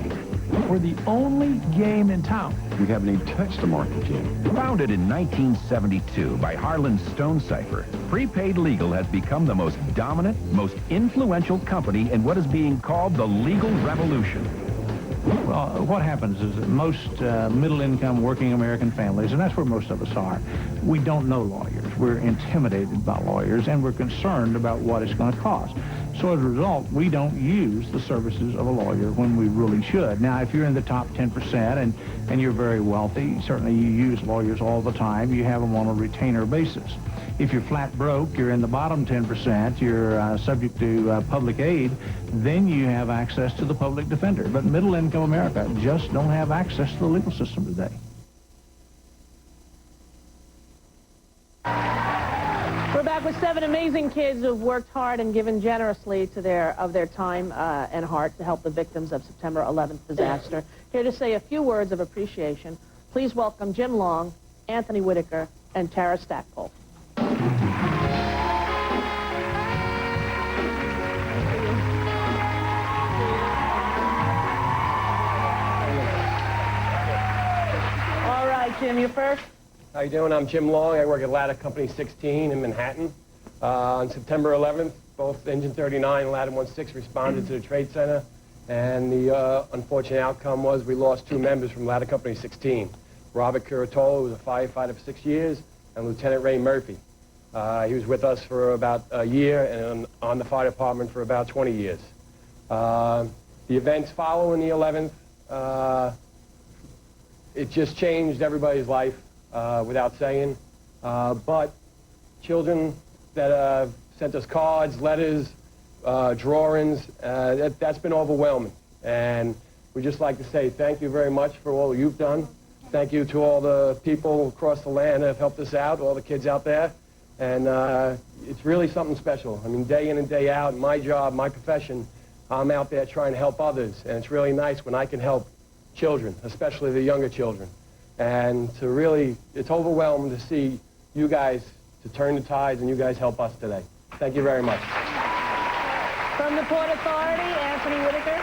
We're the only game in town. We haven't even touched the market yet. Founded in 1972 by Harlan Stonecipher, Prepaid Legal has become the most dominant, most influential company in what is being called the legal revolution. Well, what happens is that most middle-income working American families, and that's where most of us are, we don't know lawyers. We're intimidated by lawyers, and we're concerned about what it's going to cost. So as a result, we don't use the services of a lawyer when we really should. Now, if you're in the top 10% and you're very wealthy, certainly you use lawyers all the time. You have them on a retainer basis. If you're flat broke, you're in the bottom 10%, you're subject to public aid, then you have access to the public defender. But middle-income America just don't have access to the legal system today. We're back with 7 amazing kids who have worked hard and given generously to their time and heart to help the victims of September 11th disaster. Here to say a few words of appreciation, please welcome Jim Long, Anthony Whitaker, and Tara Stackpole. All right, Jim, you first. How you doing? I'm Jim Long. I work at Ladder Company 16 in Manhattan. On September 11th, both Engine 39 and Ladder 16 responded to the Trade Center, and the unfortunate outcome was we lost 2 members from Ladder Company 16. Robert Curatolo, who was a firefighter for 6 years, and Lieutenant Ray Murphy. He was with us for about a year and on the fire department for about 20 years. The events following the 11th, it just changed everybody's life. Without saying, but children that sent us cards, letters, drawings, that's been overwhelming. And we'd just like to say thank you very much for all you've done. Thank you to all the people across the land that have helped us out, all the kids out there. And it's really something special. I mean, day in and day out, my job, my profession, I'm out there trying to help others. And it's really nice when I can help children, especially the younger children. And to really, it's overwhelming to see you guys, to turn the tides, and you guys help us today. Thank you very much. From the Port Authority, Anthony Whitaker.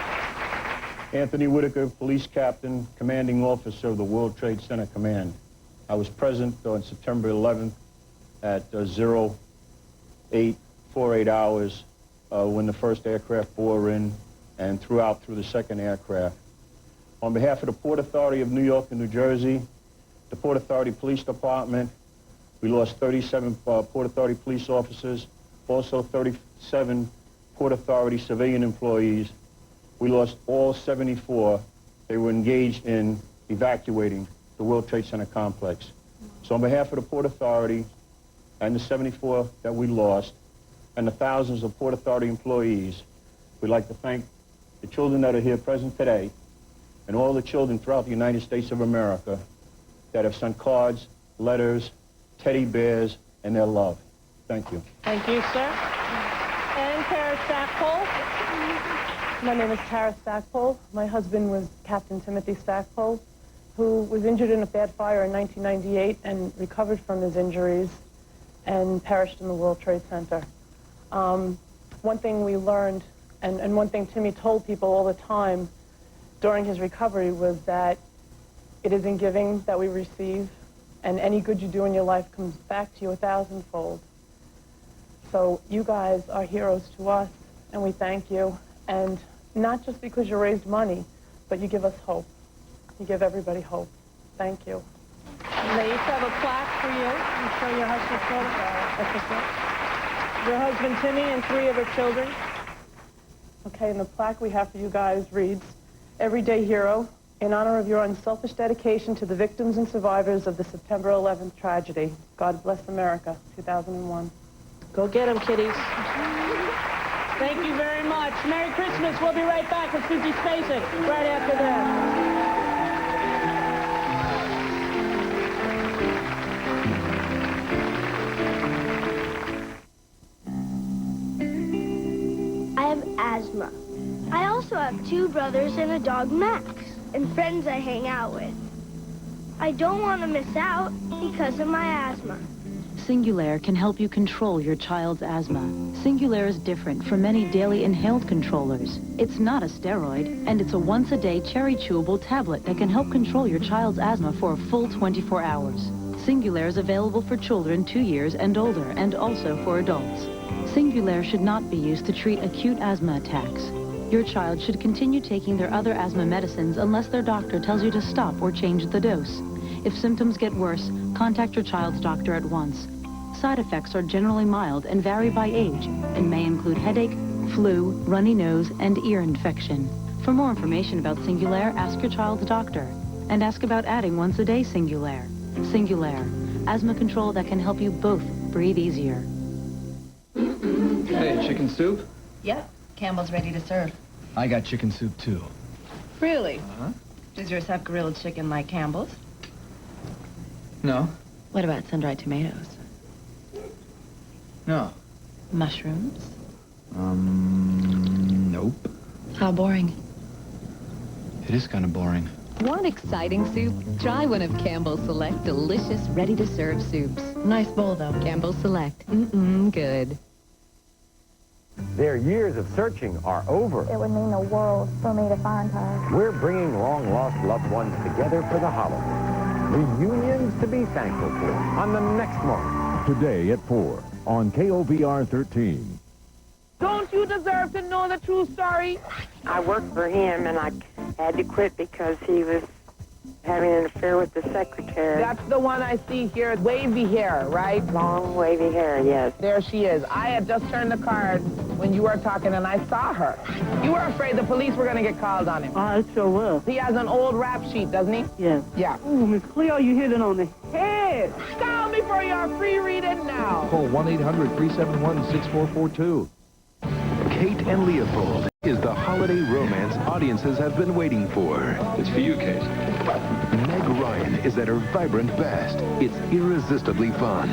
Anthony Whitaker, Police Captain, Commanding Officer of the World Trade Center Command. I was present on September 11th at 0848 hours when the first aircraft bore in and through the second aircraft. On behalf of the Port Authority of New York and New Jersey, the Port Authority Police Department, we lost 37 Port Authority police officers, also 37 Port Authority civilian employees. We lost all 74. They were engaged in evacuating the World Trade Center complex. So on behalf of the Port Authority and the 74 that we lost and the thousands of Port Authority employees, we'd like to thank the children that are here present today and all the children throughout the United States of America that have sent cards, letters, teddy bears, and their love. Thank you. Thank you, sir. And Tara Stackpole. My name is Tara Stackpole. My husband was Captain Timothy Stackpole, who was injured in a bad fire in 1998 and recovered from his injuries and perished in the World Trade Center. One thing we learned, and one thing Timmy told people all the time during his recovery, was that it is in giving that we receive, and any good you do in your life comes back to you 1,000-fold. So you guys are heroes to us, and we thank you. And not just because you raised money, but you give us hope. You give everybody hope. Thank you. And they each have a plaque for you. You show your husband's photograph. Your husband Timmy and 3 of his children. Okay, and the plaque we have for you guys reads, "Everyday Hero, in honor of your unselfish dedication to the victims and survivors of the September 11th tragedy. God bless America, 2001. Go get them, kiddies. Thank you very much. Merry Christmas. We'll be right back with Sissy Spacek right after that. I have asthma. I also have 2 brothers and a dog, Max, and friends I hang out with. I don't want to miss out because of my asthma. Singulair can help you control your child's asthma. Singulair is different from many daily inhaled controllers. It's not a steroid, and it's a once-a-day cherry chewable tablet that can help control your child's asthma for a full 24 hours. Singulair is available for children 2 years and older, and also for adults. Singulair should not be used to treat acute asthma attacks. Your child should continue taking their other asthma medicines unless their doctor tells you to stop or change the dose. If symptoms get worse, contact your child's doctor at once. Side effects are generally mild and vary by age and may include headache, flu, runny nose, and ear infection. For more information about Singulair, ask your child's doctor. And ask about adding once-a-day Singulair. Singulair, asthma control that can help you both breathe easier. Hey, chicken soup? Yep, Campbell's ready to serve. I got chicken soup, too. Really? Uh-huh. Does yours have grilled chicken like Campbell's? No. What about sun-dried tomatoes? No. Mushrooms? Nope. How boring. It is kind of boring. Want exciting soup? Try one of Campbell's Select delicious, ready-to-serve soups. Nice bowl, though. Campbell's Select. Good. Their years of searching are over. It would mean the world for me to find her. We're bringing long-lost loved ones together for the holidays. Reunions to be thankful for on the next one. Today at 4 on KOVR 13. Don't you deserve to know the true story? I worked for him, and I had to quit because he was having an affair with the secretary. That's the one I see here, wavy hair, right? Long, wavy hair, yes. There she is. I had just turned the card when you were talking, and I saw her. You were afraid the police were going to get called on him. I sure was. He has an old rap sheet, doesn't he? Yes. Yeah. Ooh, Miss Cleo, you hit it on the head. Call me for your free reading now. Call 1-800-371-6442. Kate and Leopold is the holiday romance audiences have been waiting for. It's for you, Kate. Meg Ryan is at her vibrant best. It's irresistibly fun.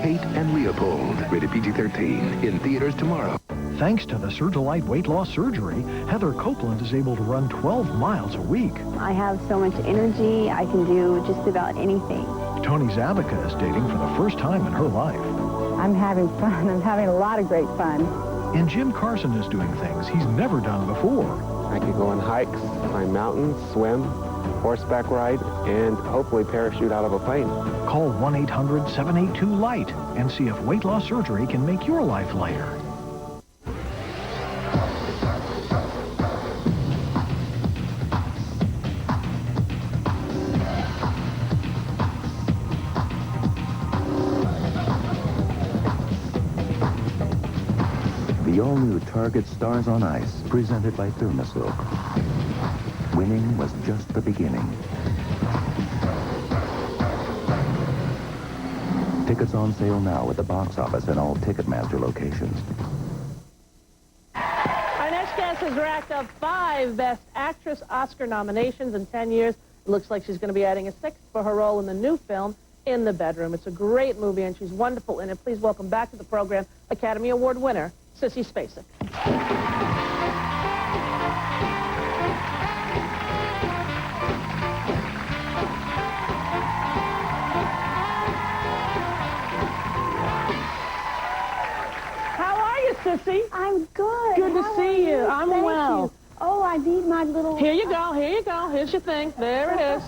Kate and Leopold, rated PG-13, in theaters tomorrow. Thanks to the Surgilite weight loss surgery, Heather Copeland is able to run 12 miles a week. I have so much energy, I can do just about anything. Tony Zabica is dating for the first time in her life. I'm having fun. I'm having a lot of great fun. And Jim Carson is doing things he's never done before. I could go on hikes, climb mountains, swim, horseback ride, and hopefully parachute out of a plane. Call 1-800-782-LIGHT and see if weight loss surgery can make your life lighter. all-new Target Stars on Ice, presented by Thermosil. Winning was just the beginning. Tickets on sale now at the box office and all Ticketmaster locations. Our next guest has racked up 5 Best Actress Oscar nominations in 10 years. It looks like she's going to be adding a 6th for her role in the new film, In the Bedroom. It's a great movie, and she's wonderful in it. Please welcome back to the program Academy Award winner, Sissy Spacek. Sissy. I'm good. Good to see you. I'm Thank well. You. Oh, I need my little... Here you go. Here you go. Here's your thing. There it is.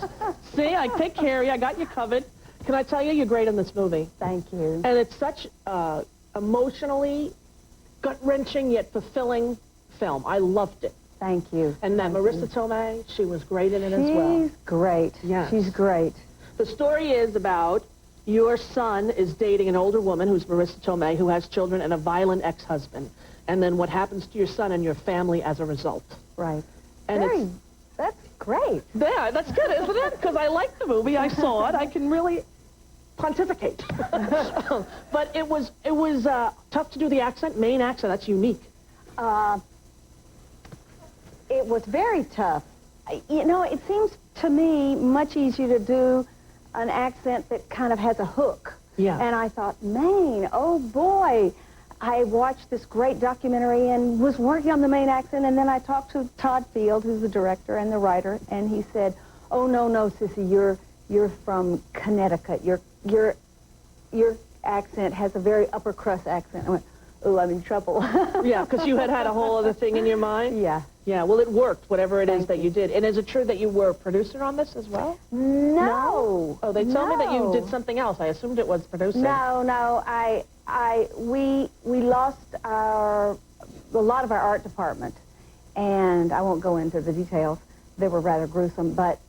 See, I take care of you. I got you covered. Can I tell you, you're great in this movie. Thank you. And it's such emotionally gut-wrenching yet fulfilling film. I loved it. Thank you. And that Marissa Tomei, she was great in it as well. She's great. Yeah. She's great. The story is about your son is dating an older woman who's Marissa Tomei, who has children and a violent ex-husband. And then what happens to your son and your family as a result. Right. And that's great. Yeah, that's good, isn't it? Because I liked the movie. I saw it. I can really pontificate. But it was tough to do the accent, Maine accent. That's unique. It was very tough. You know, it seems to me much easier to do an accent that kind of has a hook. Yeah. And I thought, Maine, oh boy. I watched this great documentary and was working on the Maine accent, and then I talked to Todd Field, who's the director and the writer, and he said, oh, no, Sissy, you're from Connecticut. Your accent has a very upper crust accent. I went, oh, I'm in trouble. Yeah, because you had a whole other thing in your mind? Yeah. Yeah, well, it worked, whatever it is that you did. And is it true that you were a producer on this as well? No. Oh, they told me that you did something else. I assumed it was producing. No, we lost a lot of our art department, and I won't go into the details. They were rather gruesome, but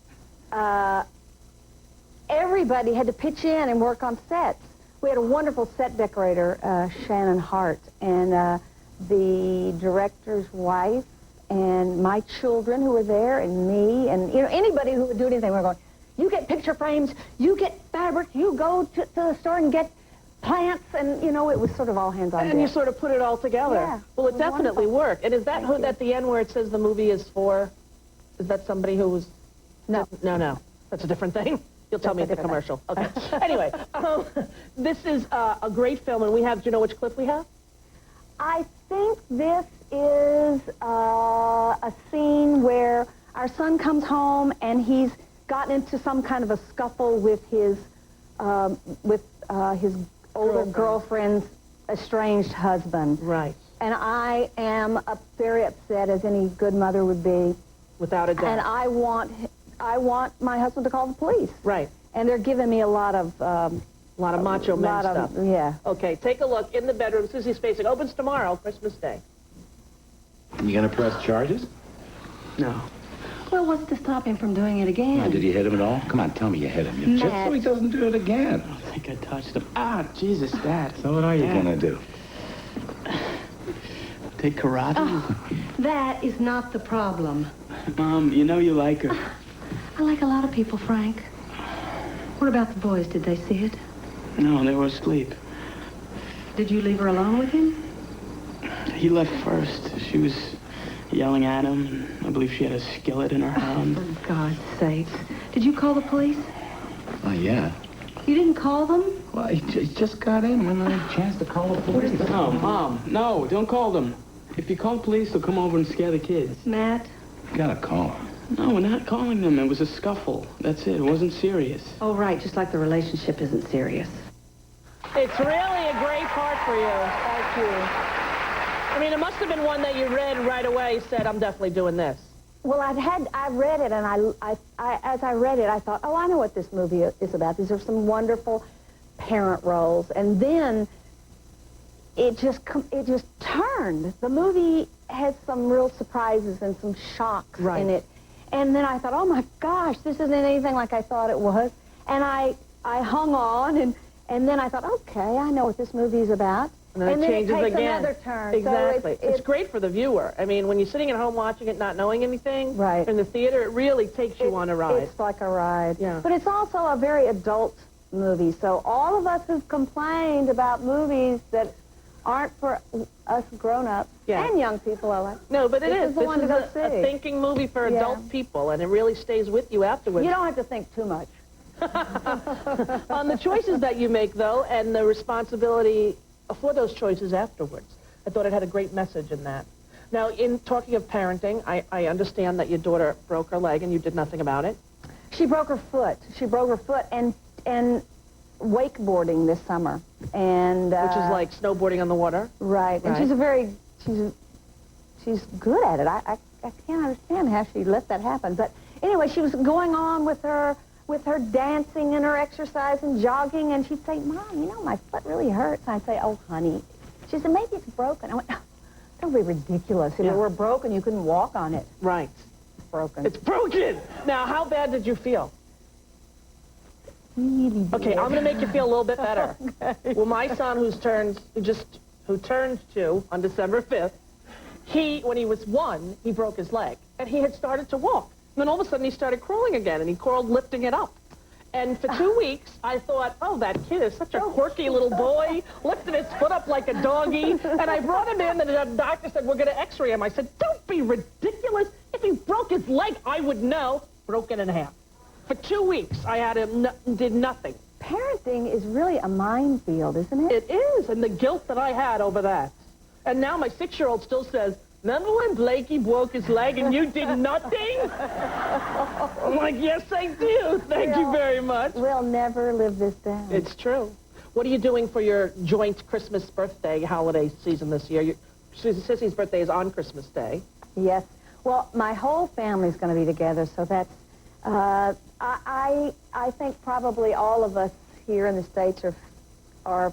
everybody had to pitch in and work on sets. We had a wonderful set decorator, Shannon Hart, and the director's wife, and my children who were there, and me, and anybody who would do anything. We were going, you get picture frames, you get fabric, you go to the store and get plants, and it was sort of all hands on deck. And you sort of put it all together. Yeah, well, it definitely worked. And is that who at the end where it says the movie is for? Is that somebody who was? No. That's a different thing. You'll tell me at the commercial. Okay. Anyway, this is a great film, and we have. Do you know which clip we have? I think this is a scene where our son comes home and he's gotten into some kind of a scuffle with his older girlfriend's estranged husband. Right. And I am very upset, as any good mother would be. Without a doubt. And I want my husband to call the police. Right. And they're giving me a lot of macho man stuff. Yeah. Okay, take a look. In the Bedroom, Sissy Spacek opens tomorrow, Christmas Day. You gonna press charges? No. Well, what's to stop him from doing it again? Did you hit him at all? Come on, tell me you hit him. Just so he doesn't do it again. I don't think I touched him. Ah, Jesus, Dad. So what are you gonna do? Take karate? That is not the problem. Mom, you know you like her. I like a lot of people, Frank. What about the boys? Did they see it? No, they were asleep. Did you leave her alone with him? He left first. She was yelling at him. I believe she had a skillet in her hand. For God's sakes. Did you call the police? Oh, yeah. You didn't call them? Well, he just got in when I had a chance to call the police. No, Mom, no, don't call them. If you call the police, they'll come over and scare the kids. Matt? You gotta call them. No, we're not calling them. It was a scuffle. That's it. It wasn't serious. Oh, right, just like the relationship isn't serious. It's really a great part for you. Thank you. I mean, it must have been one that you read right away, said, I'm definitely doing this. Well, I read it, and as I read it, I thought, oh, I know what this movie is about. These are some wonderful parent roles. And then it just turned. The movie has some real surprises and some shocks in it. And then I thought, oh, my gosh, this isn't anything like I thought it was. And I hung on, and then I thought, okay, I know what this movie is about. And then it changes takes again. another turn. Exactly. So it's great for the viewer. I mean, when you're sitting at home watching it, not knowing anything, right. In the theater, it really takes you on a ride. It's like a ride. Yeah. But it's also a very adult movie. So all of us who've complained about movies that aren't for us grown-ups and young people alike. No, but this is the one to go see. A thinking movie for adult people, and it really stays with you afterwards. You don't have to think too much. On the choices that you make, though, and the responsibility for those choices afterwards. I thought it had a great message in that. Now, in talking of parenting, I understand that your daughter broke her leg and you did nothing about it. She broke her foot. She broke her foot and wakeboarding this summer. And which is like snowboarding on the water? Right. And she's good at it. I can't understand how she let that happen. But anyway, she was going on with her dancing and her exercise and jogging, and she'd say, Mom, you know, my foot really hurts. And I'd say, oh, honey. She said, maybe it's broken. I went, don't be ridiculous. If it were broken, you couldn't walk on it. Right. It's broken. It's broken. Now, how bad did you feel? Really bad. Okay, I'm going to make you feel a little bit better. Okay. Well, my son, who turned 2 on December 5th, when he was 1, he broke his leg, and he had started to walk. And then all of a sudden, he started crawling again, and he crawled lifting it up. And for 2 weeks, I thought, oh, that kid is such a quirky little boy, lifting his foot up like a doggy. And I brought him in, and the doctor said, we're going to x-ray him. I said, don't be ridiculous. If he broke his leg, I would know. Broken in half. For 2 weeks, I had him, did nothing. Parenting is really a minefield, isn't it? It is, and the guilt that I had over that. And now my 6-year-old still says, remember when Blakey broke his leg and you did nothing? I'm like, yes, I do. Thank you very much. We'll never live this down. It's true. What are you doing for your joint Christmas birthday holiday season this year? Sissy's birthday is on Christmas Day. Yes. Well, my whole family's going to be together, so that's... I think probably all of us here in the States are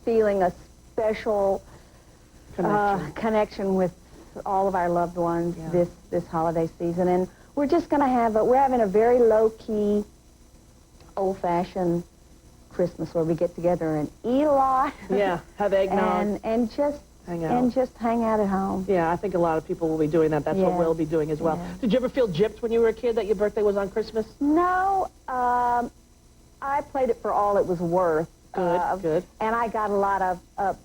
feeling a special connection with all of our loved ones this holiday season, and we're just going to we're having a very low-key, old-fashioned Christmas where we get together and eat a lot. Yeah, have eggnog. and just hang out. And just hang out at home. Yeah, I think a lot of people will be doing that. That's what we'll be doing as well. Yeah. Did you ever feel gypped when you were a kid that your birthday was on Christmas? No, I played it for all it was worth. Good. And I got a lot of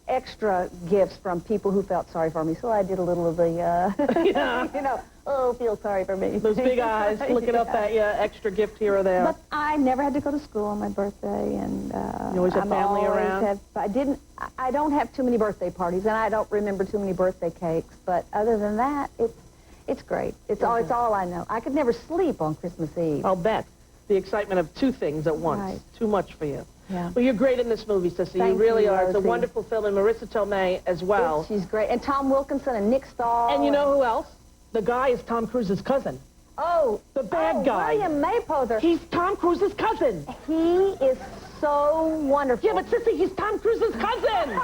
extra gifts from people who felt sorry for me, so I did a little of the, you know, oh, feel sorry for me. Those big eyes looking up at you, extra gift here or there. But I never had to go to school on my birthday, and you always have family around? I don't have too many birthday parties, and I don't remember too many birthday cakes, but other than that, it's great. It's all I know. I could never sleep on Christmas Eve. I'll bet. The excitement of 2 things at once. Right. Too much for you. Yeah. Well, you're great in this movie, Sissy. Thank you really are. Rosie. It's a wonderful film, and Marissa Tomei as well. She's great. And Tom Wilkinson and Nick Stahl. And you know who else? The guy is Tom Cruise's cousin. Oh. The bad guy. William Maypother. He's Tom Cruise's cousin. He is so wonderful. Yeah, but Sissy, he's Tom Cruise's cousin.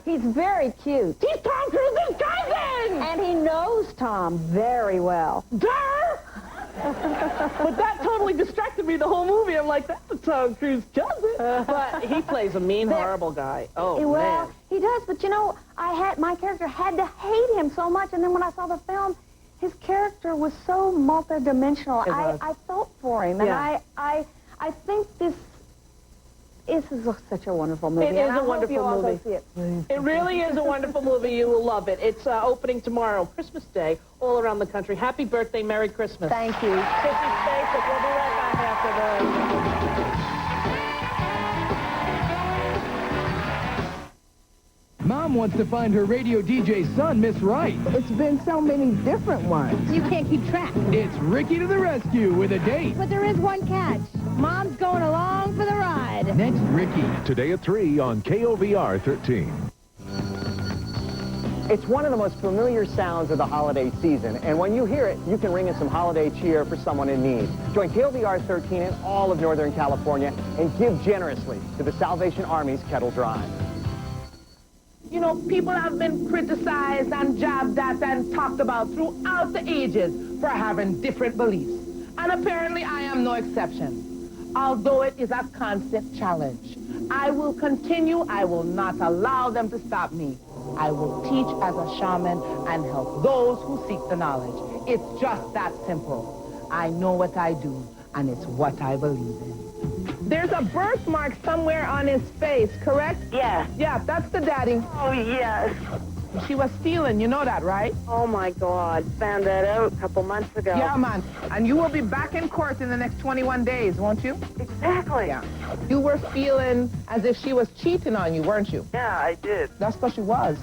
He's very cute. He's Tom Cruise's cousin! And he knows Tom very well. Duh! But that totally distracted me the whole movie. I'm like, that's a Tom Cruise cousin. But he plays a mean, horrible guy. Oh, well, man. He does, but you know, my character had to hate him so much, and then when I saw the film, his character was so multidimensional. I felt for him, and I think this is such a wonderful movie. It is a wonderful movie. See it. It really is a wonderful movie. You will love it. It's opening tomorrow, Christmas Day, all around the country. Happy birthday, Merry Christmas. Thank you. Sissy Spacek. We'll be right back after this. Mom wants to find her radio DJ son, Miss Wright. It's been so many different ones. You can't keep track. It's Ricky to the rescue with a date. But there is one catch. Mom's going along for the ride. Next, Ricky. Today at 3 on KOVR 13. It's one of the most familiar sounds of the holiday season, and when you hear it, you can ring in some holiday cheer for someone in need. Join KOVR 13 in all of Northern California and give generously to the Salvation Army's Kettle Drive. You know, people have been criticized and jabbed at and talked about throughout the ages for having different beliefs. And apparently I am no exception. although it is a constant challenge. I will continue. I will not allow them to stop me. I will teach as a shaman and help those who seek the knowledge. It's just that simple. I know what I do, and it's what I believe in. There's a birthmark somewhere on his face, correct? Yeah. Yeah, that's the daddy. Oh, yes. She was stealing, you know that, right? Oh, my God. Found that out a couple months ago. Yeah, man. And you will be back in court in the next 21 days, won't you? Exactly. Yeah. You were feeling as if she was cheating on you, weren't you? Yeah, I did. That's what she was.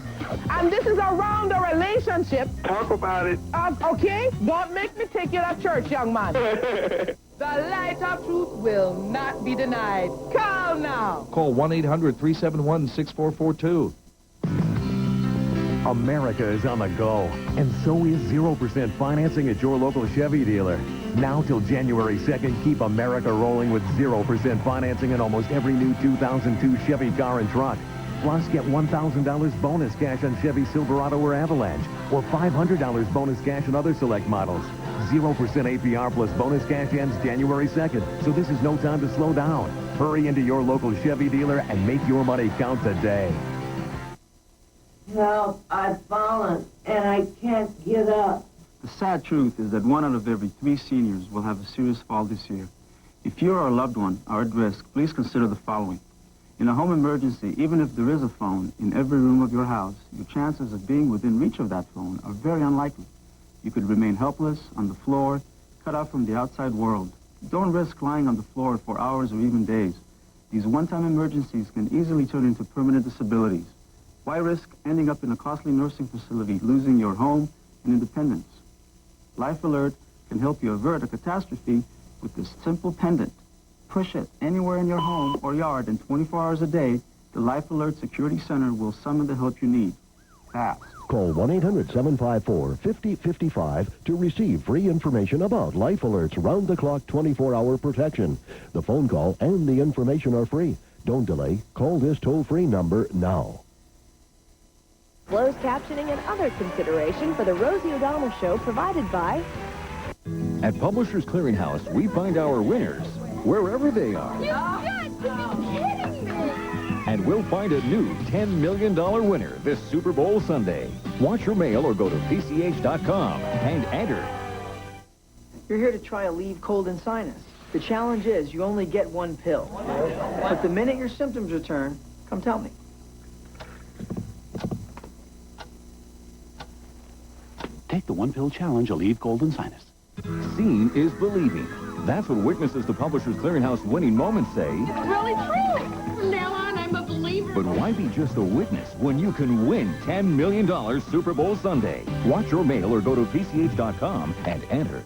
And this is around a relationship. Talk about it. Okay? Don't make me take you to church, young man. The light of truth will not be denied. Call now. Call 1-800-371-6442. America is on the go, and so is 0% financing at your local Chevy dealer. Now till January 2nd, keep America rolling with 0% financing in almost every new 2002 Chevy car and truck. Plus, get $1,000 bonus cash on Chevy Silverado or Avalanche, or $500 bonus cash on other select models. 0% APR plus bonus cash ends January 2nd, so this is no time to slow down. Hurry into your local Chevy dealer and make your money count today. Help, I've fallen, and I can't get up. The sad truth is that 1 out of every 3 seniors will have a serious fall this year. If you or a loved one are at risk, please consider the following. In a home emergency, even if there is a phone in every room of your house, your chances of being within reach of that phone are very unlikely. You could remain helpless, on the floor, cut off from the outside world. Don't risk lying on the floor for hours or even days. These one-time emergencies can easily turn into permanent disabilities. Why risk ending up in a costly nursing facility, losing your home and independence? Life Alert can help you avert a catastrophe with this simple pendant. Push it anywhere in your home or yard, and 24 hours a day, the Life Alert Security Center will summon the help you need. Fast. Call 1-800-754-5055 to receive free information about Life Alert's round-the-clock 24-hour protection. The phone call and the information are free. Don't delay. Call this toll-free number now. Closed captioning and other consideration for the Rosie O'Donnell Show provided by... At Publishers Clearinghouse, we find our winners wherever they are. You got to be kidding me! And we'll find a new $10 million winner this Super Bowl Sunday. Watch your mail or go to PCH.com and enter. You're here to try Aleve Cold and Sinus. The challenge is you only get 1 pill. But the minute your symptoms return, come tell me. Take the 1-pill challenge, Aleve Cold and Sinus. Seeing is believing. That's what witnesses to Publishers Clearinghouse winning moments say. It's really true! From now on, I'm a believer. But why be just a witness when you can win $10 million Super Bowl Sunday? Watch your mail or go to PCH.com and enter.